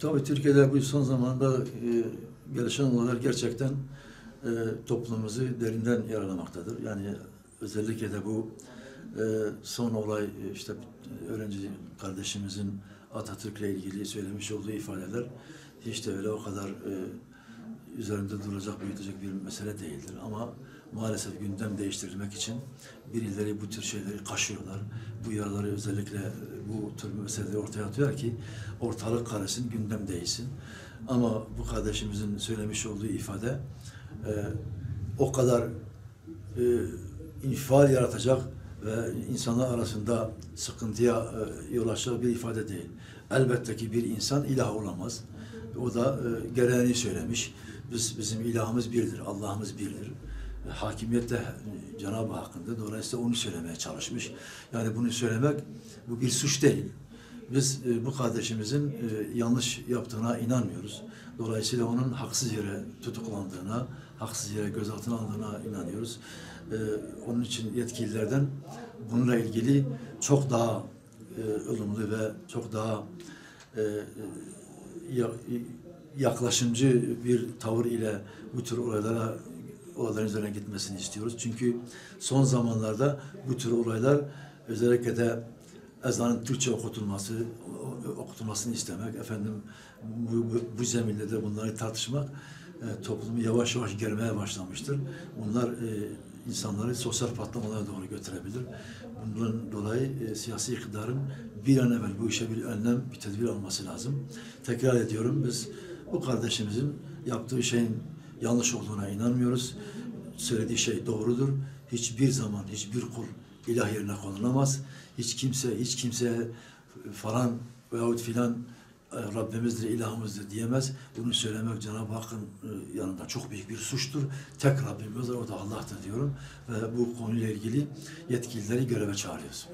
Tabii Türkiye'de bu son zamanda gelişen olaylar gerçekten toplumumuzu derinden yaralamaktadır. Yani özellikle de bu son olay işte öğrenci kardeşimizin Atatürk'le ilgili söylemiş olduğu ifadeler hiç de öyle o kadar üzerinde duracak, büyütecek bir mesele değildir. Ama maalesef gündem değiştirilmek için birileri bu tür şeyleri kaşıyorlar. Bu yaraları özellikle bu tür meseleleri ortaya atıyor ki ortalık karışsın, gündem değişsin. Ama bu kardeşimizin söylemiş olduğu ifade o kadar infial yaratacak ve insanlar arasında sıkıntıya yol açacak bir ifade değil. Elbette ki bir insan ilah olamaz. O da gereğini söylemiş. Bizim ilahımız birdir, Allah'ımız birdir. Hakimiyet de Cenab-ı Hakk'ındır. Dolayısıyla onu söylemeye çalışmış. Yani bunu söylemek bu bir suç değil. Biz bu kardeşimizin yanlış yaptığına inanmıyoruz. Dolayısıyla onun haksız yere tutuklandığına, haksız yere gözaltına alındığına inanıyoruz. Onun için yetkililerden bununla ilgili çok daha ılımlı ve çok daha yaklaşımcı bir tavır ile bu tür olayların üzerine gitmesini istiyoruz. Çünkü son zamanlarda bu tür olaylar özellikle de ezanın Türkçe okutulmasını istemek, bu zeminde de bunları tartışmak toplumu yavaş yavaş germeye başlamıştır. Bunlar insanları sosyal patlamalara doğru götürebilir. Bundan dolayı siyasi iktidarın bir an evvel bu işe bir önlem, bir tedbir alması lazım. Tekrar ediyorum, biz bu kardeşimizin yaptığı şeyin yanlış olduğuna inanmıyoruz. Söylediği şey doğrudur. Hiçbir zaman hiçbir kul ilah yerine konulmaz. Hiç kimseye falan veyahut filan Rabbimizdir, ilahımızdır diyemez. Bunu söylemek Cenab-ı Hakk'ın yanında çok büyük bir suçtur. Tek Rabbimiz o da Allah'tır diyorum. Ve bu konuyla ilgili yetkilileri göreve çağırıyoruz.